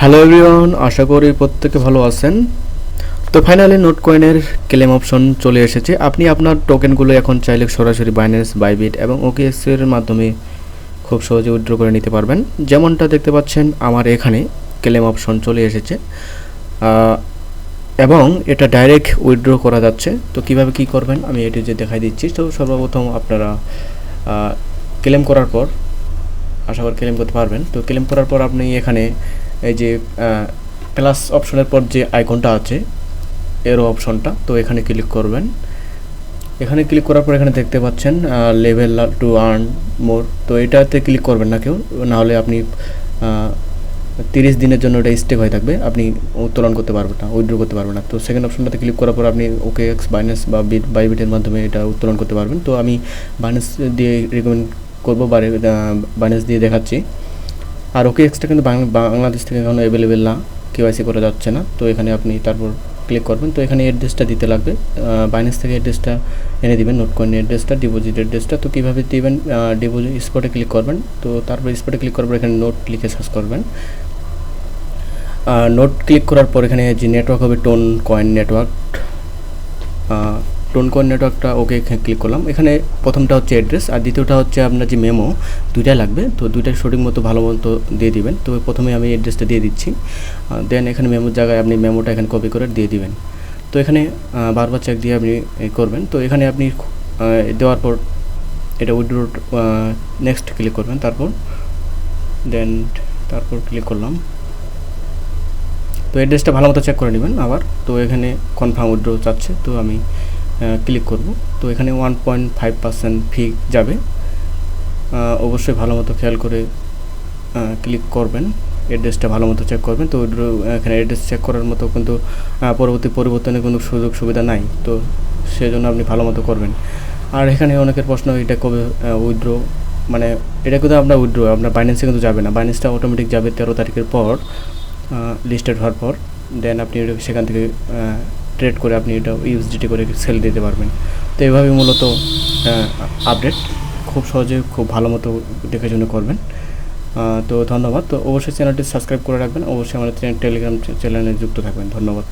Hello everyone, আশা করি প্রত্যেকে ভালো আছেন। তো ফাইনালি নোট কয়েনের ক্লেম অপশন চলে এসেছে। আপনি আপনার টোকেনগুলো এখন চাইলে সরাসরি বাইন্যান্স, বাইবিট এবং ওকেএক্স এর মাধ্যমে খুব সহজে উইথড্র করে নিতে পারবেন। যেমনটা দেখতে পাচ্ছেন আমার এখানে ক্লেম অপশন চলে এসেছে এবং এটা ডাইরেক্ট উইথড্র করা যাচ্ছে। তো কিভাবে কি করবেন আমি এটি যে দেখাই দিচ্ছি। তো সর্বপ্রথম আপনারা ক্লেম করার পর আশা করি ক্লেম করতে পারবেন। তো ক্লেম করার পর আপনি এখানে এই যে প্লাস অপশনের পর যে আইকনটা আছে এরো অপশনটা, তো এখানে ক্লিক করবেন। এখানে ক্লিক করার পর এখানে দেখতে পাচ্ছেন লেভেল টু আর্ন মোর, তো এটাতে ক্লিক করবেন না কেউ, নাহলে আপনি 30 দিনের জন্য এটা স্টেক হয়ে থাকবে, আপনি উত্তোলন করতে পারবেন না, উইথড্র করতে পারবেন না। তো সেকেন্ড অপশনটাতে ক্লিক করার পর আপনি ওকেএক্স, বাইন্যান্স বা বাইবিটের মাধ্যমে এটা উত্তোলন করতে পারবেন। তো আমি বাইন্যান্স দিয়ে রিকমেন্ড করবো, বাইন্যান্স দিয়ে দেখাচ্ছি। আর ওকেএক্সটা কিন্তু বাংলাদেশ থেকে এখনো অ্যাভেলেবেল না, কেওয়াইসি করা যাচ্ছে না। তো এখানে আপনি তারপর ক্লিক করবেন। তো এখানে অ্যাড্রেসটা দিতে লাগবে, বাইন্যান্স থেকে অ্যাড্রেসটা এনে দিবেন, নোট কয়েন অ্যাড্রেসটা, ডিপোজিট অ্যাড্রেসটা। তো কীভাবে দিবেন, ডিপোজিট স্পটে ক্লিক করবেন। তো তারপর স্পটে ক্লিক করার পর এখানে নোট লিখে সার্চ করবেন। নোট ক্লিক করার পর এখানে যে নেটওয়ার্ক হবে TON coin network, TON coin নেটওয়ার্কটা ওকে ক্লিক করলাম। এখানে প্রথমটা হচ্ছে অ্যাড্রেস আর দ্বিতীয়টা হচ্ছে আপনার যে মেমো, দুইটাই লাগবে। তো দুইটাই সঠিক মতো ভালো মতো দিয়ে দিবেন। তো প্রথমে আমি অ্যাড্রেসটা দিয়ে দিচ্ছি, দেন এখানে মেমোর জায়গায় আপনি মেমোটা এখানে কপি করে দিয়ে দিবেন। তো এখানে বারবার চেক দিয়ে আপনি করবেন। তো এখানে আপনি দেওয়ার পর এটা উইথড্র নেক্সট ক্লিক করবেন, তারপর ক্লিক করলাম। তো অ্যাড্রেসটা ভালো মতো চেক করে নেবেন আবার। তো এখানে কনফার্ম উইথড্র চাচ্ছে, তো আমি ক্লিক করব। তো এখানে 1.5% ফি যাবে, অবশ্যই ভালো মতো খেয়াল করে ক্লিক করবেন, অ্যাড্রেসটা ভালো মতো চেক করবেন। তো এখানে অ্যাড্রেস চেক করার মতো কিন্তু পরবর্তী পরিবর্তনের কোনো সুযোগ সুবিধা নাই, তো সেজন্য আপনি ভালো মতো করবেন। আর এখানে অনেকের প্রশ্ন, এটা কবে উইথড্র, মানে এটা কিন্তু আপনার উইথড্র আপনার বাইন্যান্সে কিন্তু যাবে না, বাইন্যান্সটা অটোমেটিক যাবে 13 তারিখের পর, লিস্টেড হওয়ার পর। দেন আপনি সেখান থেকে ট্রেড করে আপনি এটা ইউএসডিটি করে সেল দিতে পারবেন। তো এইভাবে মূলত আপডেট খুব সহজে খুব ভালো মতো দেখে শুনে করবেন। তো ধন্যবাদ। তো অবশ্যই চ্যানেলটি সাবস্ক্রাইব করে রাখবেন, অবশ্যই আমাদের টেলিগ্রাম চ্যানেলে যুক্ত থাকবেন। ধন্যবাদ।